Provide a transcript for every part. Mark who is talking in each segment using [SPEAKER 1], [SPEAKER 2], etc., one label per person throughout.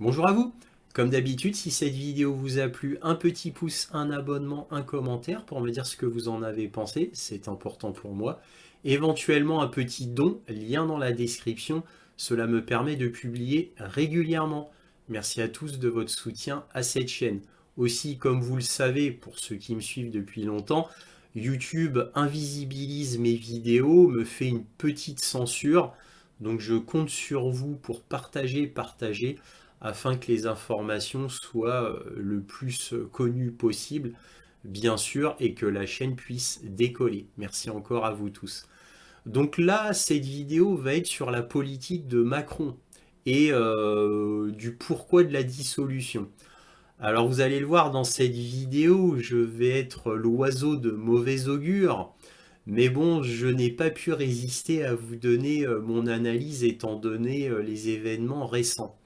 [SPEAKER 1] Bonjour à vous. Comme d'habitude, si cette vidéo vous a plu, un petit pouce, un abonnement, un commentaire pour me dire ce que vous en avez pensé, c'est important pour moi. Éventuellement un petit don, lien dans la description, cela me permet de publier régulièrement. Merci à tous de votre soutien à cette chaîne. Aussi, comme vous le savez, pour ceux qui me suivent depuis longtemps, YouTube invisibilise mes vidéos, me fait une petite censure, donc je compte sur vous pour partager afin que les informations soient le plus connues possible, bien sûr, et que la chaîne puisse décoller. Merci encore à vous tous. Donc là, cette vidéo va être sur la politique de Macron et du pourquoi de la dissolution. Alors vous allez le voir dans cette vidéo, je vais être l'oiseau de mauvais augure, mais bon, je n'ai pas pu résister à vous donner mon analyse étant donné les événements récents.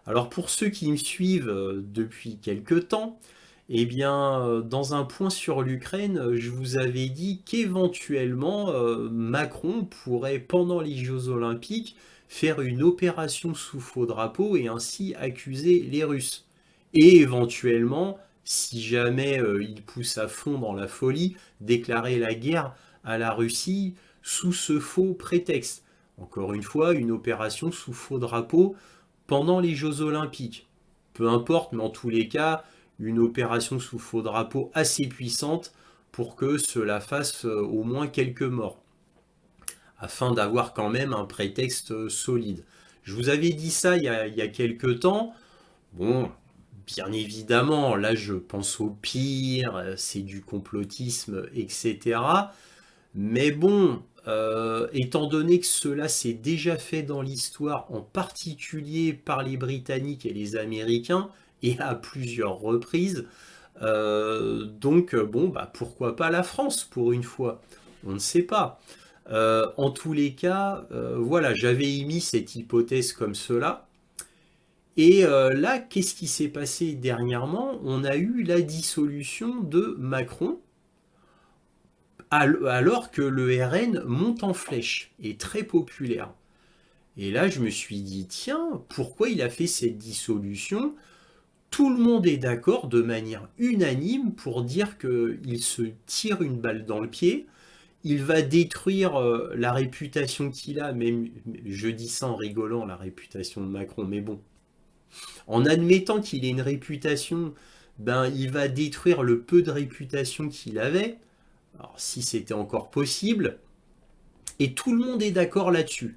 [SPEAKER 1] Alors pour ceux qui me suivent depuis quelque temps, eh bien, dans un point sur l'Ukraine, je vous avais dit qu'éventuellement Macron pourrait, pendant les Jeux Olympiques, faire une opération sous faux drapeau et ainsi accuser les Russes. Et éventuellement, si jamais il pousse à fond dans la folie, déclarer la guerre à la Russie sous ce faux prétexte. Encore une fois, une opération sous faux drapeau pendant les Jeux Olympiques. Peu importe, mais en tous les cas, une opération sous faux drapeau assez puissante pour que cela fasse au moins quelques morts, afin d'avoir quand même un prétexte solide. Je vous avais dit ça il y a quelques temps. Bon, bien évidemment, là je pense au pire, c'est du complotisme, etc. Mais bon, étant donné que cela s'est déjà fait dans l'histoire, en particulier par les Britanniques et les Américains, et à plusieurs reprises, donc bon, bah, pourquoi pas la France pour une fois? On ne sait pas. En tous les cas, voilà, j'avais émis cette hypothèse comme cela. Et là, qu'est-ce qui s'est passé dernièrement? On a eu la dissolution de Macron, alors que le RN monte en flèche, est très populaire. Et là, je me suis dit, tiens, pourquoi il a fait cette dissolution? Tout le monde est d'accord de manière unanime pour dire qu'il se tire une balle dans le pied, il va détruire la réputation qu'il a, même je dis ça en rigolant, la réputation de Macron, mais bon, en admettant qu'il ait une réputation, ben il va détruire le peu de réputation qu'il avait, alors si c'était encore possible, et tout le monde est d'accord là-dessus,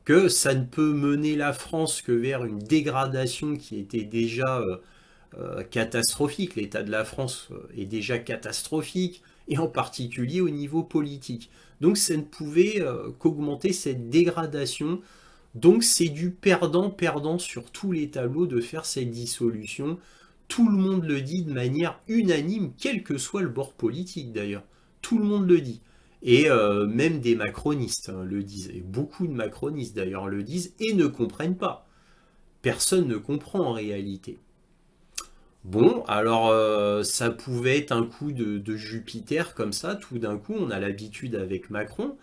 [SPEAKER 1] que ça ne peut mener la France que vers une dégradation qui était déjà catastrophique. L'état de la France est déjà catastrophique, et en particulier au niveau politique. Donc ça ne pouvait qu'augmenter cette dégradation. Donc c'est du perdant-perdant sur tous les tableaux de faire cette dissolution. Tout le monde le dit de manière unanime, quel que soit le bord politique d'ailleurs. Tout le monde le dit. Et même des macronistes le disent. Et beaucoup de macronistes d'ailleurs le disent et ne comprennent pas. Personne ne comprend en réalité. Bon, alors ça pouvait être un coup de Jupiter comme ça, tout d'un coup, on a l'habitude avec Macron.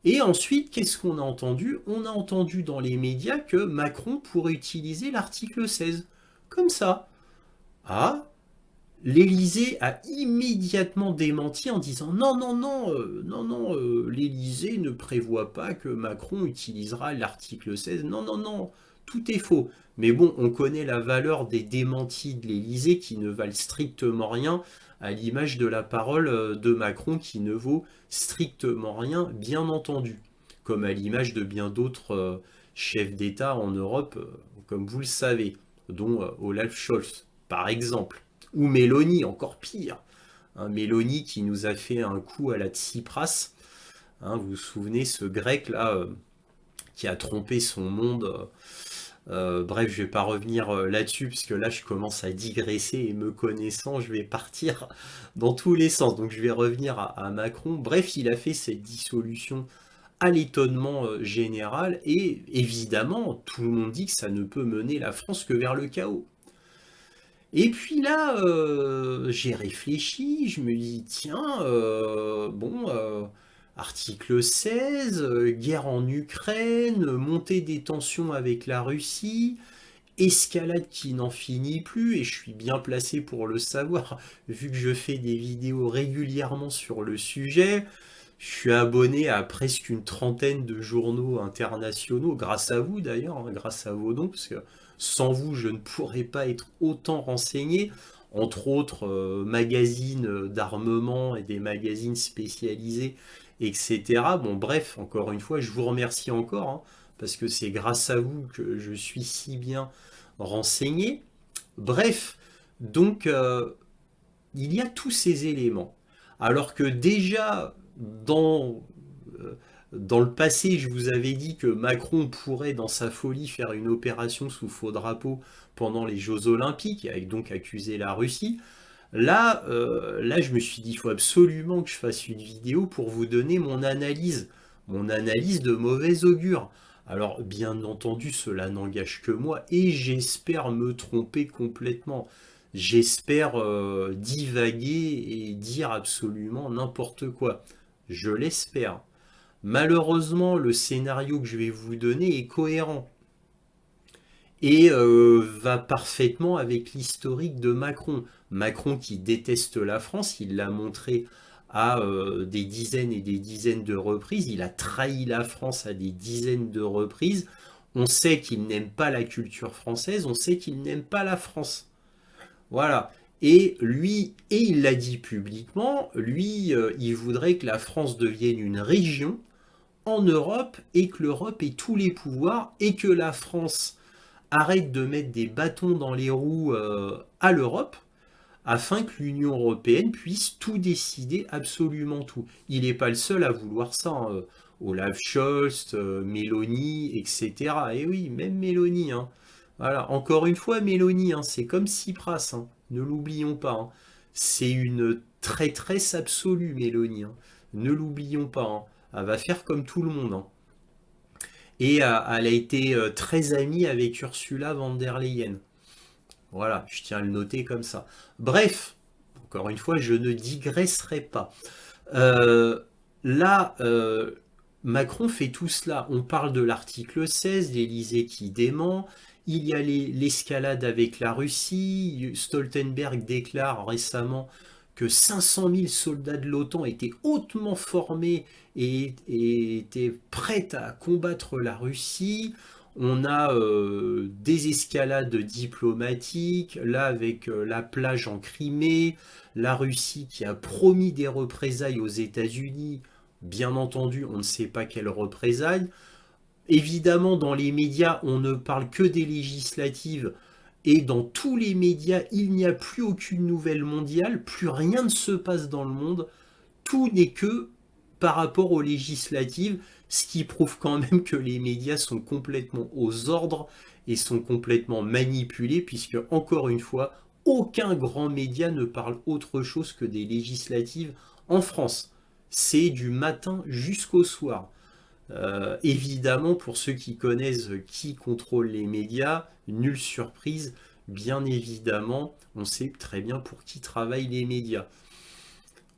[SPEAKER 1] Et ensuite, qu'est-ce qu'on a entendu? On a entendu dans les médias que Macron pourrait utiliser l'article 16. Comme ça. Ah, l'Élysée a immédiatement démenti en disant non, non, non, non, non, l'Élysée ne prévoit pas que Macron utilisera l'article 16. Non, non, non, tout est faux. Mais bon, on connaît la valeur des démentis de l'Élysée qui ne valent strictement rien, à l'image de la parole de Macron qui ne vaut strictement rien, bien entendu. Comme à l'image de bien d'autres chefs d'État en Europe, comme vous le savez, dont Olaf Scholz, par exemple. Ou Mélanie, encore pire. Hein, Mélanie qui nous a fait un coup à la Tsipras. Hein, vous vous souvenez, ce grec là qui a trompé son monde. Bref, je vais pas revenir là-dessus, puisque là je commence à digresser et me connaissant, je vais partir dans tous les sens. Donc je vais revenir à Macron. Bref, il a fait cette dissolution à l'étonnement général et évidemment, tout le monde dit que ça ne peut mener la France que vers le chaos. Et puis là, j'ai réfléchi, je me dis, tiens, bon, article 16, guerre en Ukraine, montée des tensions avec la Russie, escalade qui n'en finit plus, et je suis bien placé pour le savoir, vu que je fais des vidéos régulièrement sur le sujet. Je suis abonné à presque une trentaine de journaux internationaux, grâce à vous d'ailleurs, hein, grâce à vos dons, parce que sans vous, je ne pourrais pas être autant renseigné, entre autres magazines d'armement et des magazines spécialisés, etc. Bon, bref, encore une fois, je vous remercie encore, hein, parce que c'est grâce à vous que je suis si bien renseigné. Bref, donc il y a tous ces éléments. Alors que déjà, dans, euh, dans le passé, je vous avais dit que Macron pourrait, dans sa folie, faire une opération sous faux drapeau pendant les Jeux Olympiques, et donc accuser la Russie. Là, je me suis dit, il faut absolument que je fasse une vidéo pour vous donner mon analyse de mauvais augure. Alors, bien entendu, cela n'engage que moi, et j'espère me tromper complètement. J'espère divaguer et dire absolument n'importe quoi. Je l'espère. Malheureusement, le scénario que je vais vous donner est cohérent et va parfaitement avec l'historique de Macron. Macron qui déteste la France, il l'a montré à des dizaines et des dizaines de reprises, il a trahi la France à des dizaines de reprises. On sait qu'il n'aime pas la culture française, on sait qu'il n'aime pas la France. Voilà. Et lui, et il l'a dit publiquement, lui, il voudrait que la France devienne une région en Europe et que l'Europe ait tous les pouvoirs et que la France arrête de mettre des bâtons dans les roues à l'Europe afin que l'Union européenne puisse tout décider, absolument tout. Il n'est pas le seul à vouloir ça, hein. Olaf Scholz, Mélanie, etc. Et oui, même Mélanie, hein. Voilà, encore une fois, Mélanie, hein, c'est comme Tsipras, hein. Ne l'oublions pas, hein. C'est une traîtresse absolue, Mélanie, hein. Ne l'oublions pas, hein. Elle va faire comme tout le monde, hein. Et elle a été très amie avec Ursula von der Leyen. Voilà, je tiens à le noter comme ça. Bref, encore une fois, je ne digresserai pas. Euh, là, Macron fait tout cela. On parle de l'article 16, l'Élysée qui dément. Il y a l'escalade avec la Russie. Stoltenberg déclare récemment que 500 000 soldats de l'OTAN étaient hautement formés et étaient prêts à combattre la Russie. On a des escalades diplomatiques, là avec la plage en Crimée, la Russie qui a promis des représailles aux États-Unis. Bien entendu, on ne sait pas quelles représailles. Évidemment, dans les médias, on ne parle que des législatives. Et dans tous les médias, il n'y a plus aucune nouvelle mondiale, plus rien ne se passe dans le monde. Tout n'est que par rapport aux législatives, ce qui prouve quand même que les médias sont complètement aux ordres et sont complètement manipulés, puisque, encore une fois, aucun grand média ne parle autre chose que des législatives en France. C'est du matin jusqu'au soir. Évidemment, pour ceux qui connaissent qui contrôle les médias, nulle surprise, bien évidemment, on sait très bien pour qui travaillent les médias.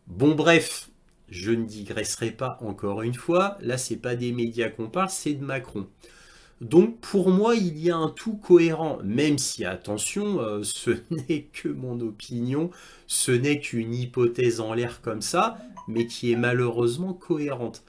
[SPEAKER 1] Bon, bref, je ne digresserai pas encore une fois. Là, c'est pas des médias qu'on parle, c'est de Macron. Donc, pour moi, il y a un tout cohérent, même si, attention, ce n'est que mon opinion, ce n'est qu'une hypothèse en l'air comme ça, mais qui est malheureusement cohérente.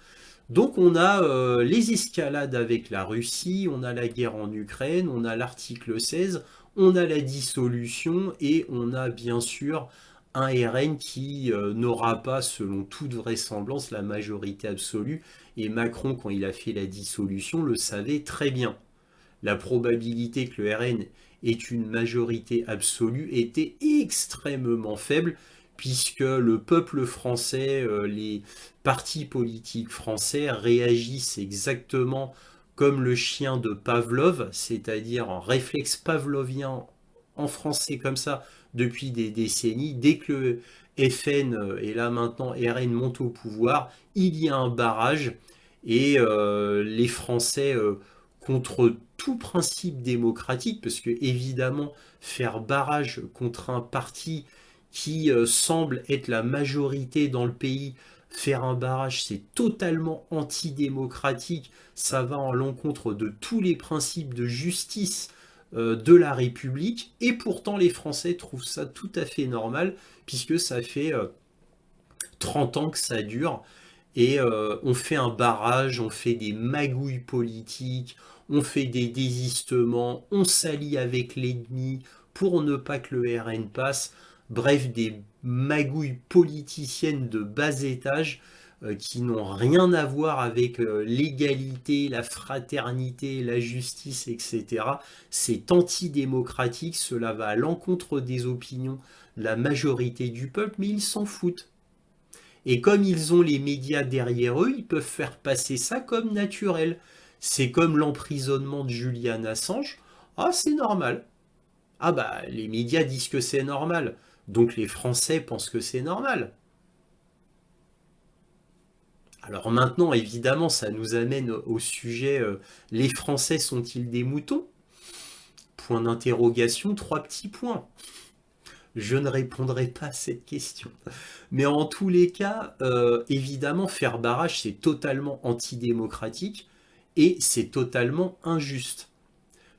[SPEAKER 1] Donc on a les escalades avec la Russie, on a la guerre en Ukraine, on a l'article 16, on a la dissolution et on a bien sûr un RN qui n'aura pas, selon toute vraisemblance, la majorité absolue. Et Macron, quand il a fait la dissolution, le savait très bien. La probabilité que le RN ait une majorité absolue était extrêmement faible, puisque le peuple français, les partis politiques français réagissent exactement comme le chien de Pavlov, c'est-à-dire un réflexe pavlovien en français comme ça depuis des décennies. Dès que le FN et là maintenant RN monte au pouvoir, il y a un barrage et les Français, contre tout principe démocratique, parce que évidemment faire barrage contre un parti qui semble être la majorité dans le pays, faire un barrage, c'est totalement antidémocratique, ça va en l'encontre de tous les principes de justice de la République, et pourtant les Français trouvent ça tout à fait normal, puisque ça fait 30 ans que ça dure, et on fait un barrage, on fait des magouilles politiques, on fait des désistements, on s'allie avec l'ennemi pour ne pas que le RN passe, bref, des magouilles politiciennes de bas étage qui n'ont rien à voir avec l'égalité, la fraternité, la justice, etc. C'est antidémocratique, cela va à l'encontre des opinions de la majorité du peuple, mais ils s'en foutent. Et comme ils ont les médias derrière eux, ils peuvent faire passer ça comme naturel. C'est comme l'emprisonnement de Julian Assange. Ah, c'est normal. Ah bah, les médias disent que c'est normal. Donc les Français pensent que c'est normal. Alors maintenant, évidemment, ça nous amène au sujet les Français sont-ils des moutons? Point d'interrogation, trois petits points. Je ne répondrai pas à cette question. Mais en tous les cas, évidemment, faire barrage, c'est totalement antidémocratique et c'est totalement injuste.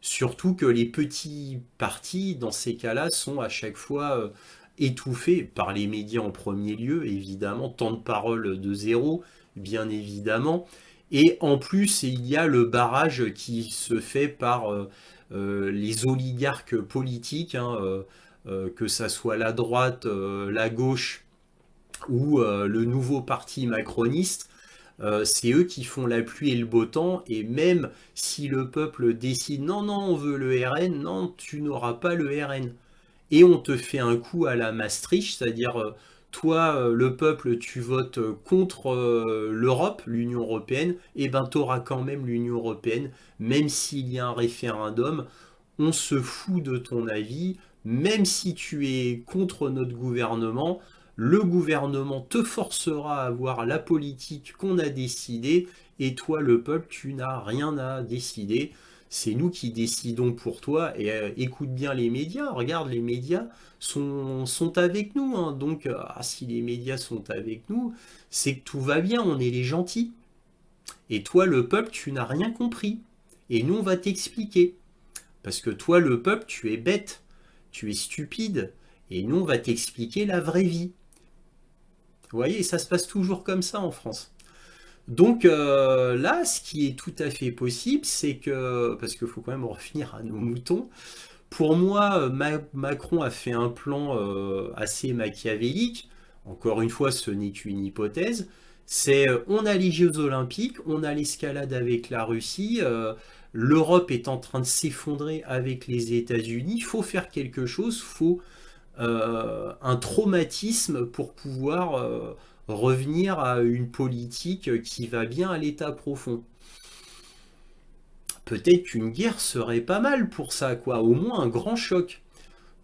[SPEAKER 1] Surtout que les petits partis, dans ces cas-là, sont à chaque fois étouffés par les médias en premier lieu, évidemment, temps de parole de zéro, bien évidemment. Et en plus, il y a le barrage qui se fait par les oligarques politiques, hein, que ça soit la droite, la gauche ou le nouveau parti macroniste. C'est eux qui font la pluie et le beau temps, et même si le peuple décide non, non, on veut le RN, non, tu n'auras pas le RN. Et on te fait un coup à la Maastricht, c'est-à-dire toi, le peuple, tu votes contre l'Europe, l'Union européenne, et ben tu auras quand même l'Union européenne, même s'il y a un référendum, on se fout de ton avis, même si tu es contre notre gouvernement, le gouvernement te forcera à avoir la politique qu'on a décidée, et toi, le peuple, tu n'as rien à décider. C'est nous qui décidons pour toi, et écoute bien les médias, regarde, les médias sont avec nous, hein. Donc si les médias sont avec nous, c'est que tout va bien, on est les gentils. Et toi, le peuple, tu n'as rien compris. Et nous, on va t'expliquer. Parce que toi, le peuple, tu es bête, tu es stupide, et nous, on va t'expliquer la vraie vie. Vous voyez, ça se passe toujours comme ça en France. Donc là, ce qui est tout à fait possible, c'est que, parce qu'il faut quand même revenir à nos moutons, pour moi, Macron a fait un plan assez machiavélique. Encore une fois, ce n'est qu'une hypothèse. C'est on a les Jeux Olympiques, on a l'escalade avec la Russie, l'Europe est en train de s'effondrer avec les États-Unis. Il faut faire quelque chose, il faut un traumatisme pour pouvoir revenir à une politique qui va bien à l'état profond. Peut-être qu'une guerre serait pas mal pour ça, quoi, au moins un grand choc.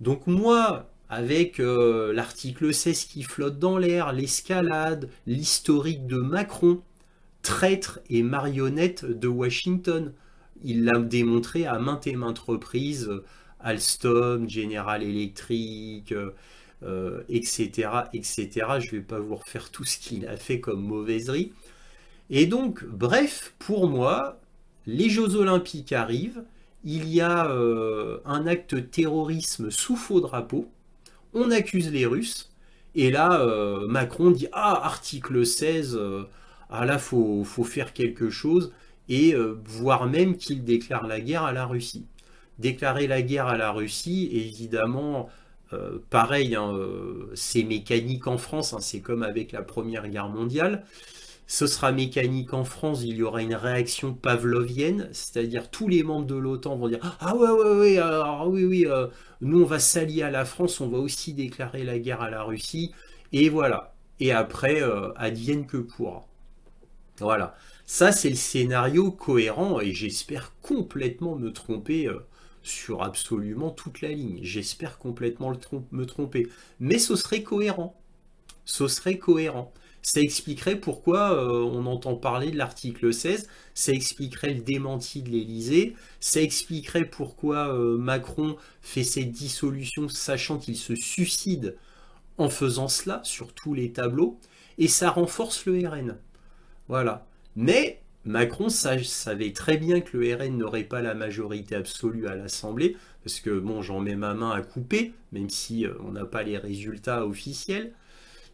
[SPEAKER 1] Donc moi, avec l'article 16 qui flotte dans l'air, l'escalade, l'historique de Macron, traître et marionnette de Washington, il l'a démontré à maintes et maintes reprises, Alstom, General Electric, etc., etc. Je ne vais pas vous refaire tout ce qu'il a fait comme mauvaiserie. Et donc, bref, pour moi, les Jeux Olympiques arrivent, il y a un acte de terrorisme sous faux drapeau, on accuse les Russes, et là, Macron dit ah, article 16, ah là, faut faire quelque chose, et voire même qu'il déclare la guerre à la Russie. Déclarer la guerre à la Russie, évidemment, pareil, hein, c'est mécanique en France, hein, c'est comme avec la Première Guerre mondiale. Ce sera mécanique en France, il y aura une réaction pavlovienne, c'est-à-dire tous les membres de l'OTAN vont dire ah ouais, ouais, ouais, alors, oui, oui, nous on va s'allier à la France, on va aussi déclarer la guerre à la Russie, et voilà. Et après, advienne que pourra. Voilà. Ça, c'est le scénario cohérent, et j'espère complètement me tromper sur absolument toute la ligne. J'espère complètement me tromper. Mais ce serait cohérent. Ce serait cohérent. Ça expliquerait pourquoi on entend parler de l'article 16, ça expliquerait le démenti de l'Élysée, ça expliquerait pourquoi Macron fait cette dissolution sachant qu'il se suicide en faisant cela sur tous les tableaux, et ça renforce le RN. Voilà. Mais Macron savait très bien que le RN n'aurait pas la majorité absolue à l'Assemblée, parce que bon, j'en mets ma main à couper, même si on n'a pas les résultats officiels,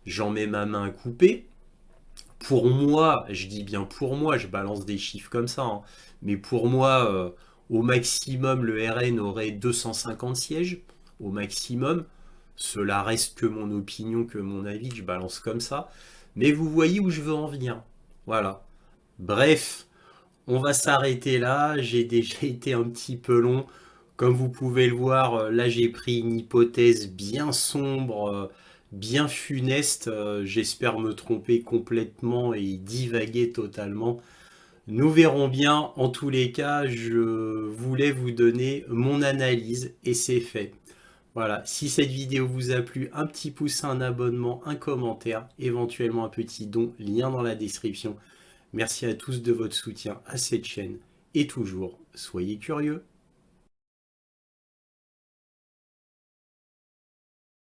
[SPEAKER 1] j'en mets ma main à couper. Pour moi, je dis bien pour moi, je balance des chiffres comme ça, hein, mais pour moi, au maximum, le RN aurait 250 sièges, au maximum. Cela reste que mon opinion, que mon avis, je balance comme ça. Mais vous voyez où je veux en venir. Voilà. Bref, on va s'arrêter là. J'ai déjà été un petit peu long. Comme vous pouvez le voir, là j'ai pris une hypothèse bien sombre, bien funeste. J'espère me tromper complètement et divaguer totalement. Nous verrons bien. En tous les cas, je voulais vous donner mon analyse et c'est fait. Voilà, si cette vidéo vous a plu, un petit pouce, un abonnement, un commentaire, éventuellement un petit don, lien dans la description. Merci à tous de votre soutien à cette chaîne et toujours, soyez curieux.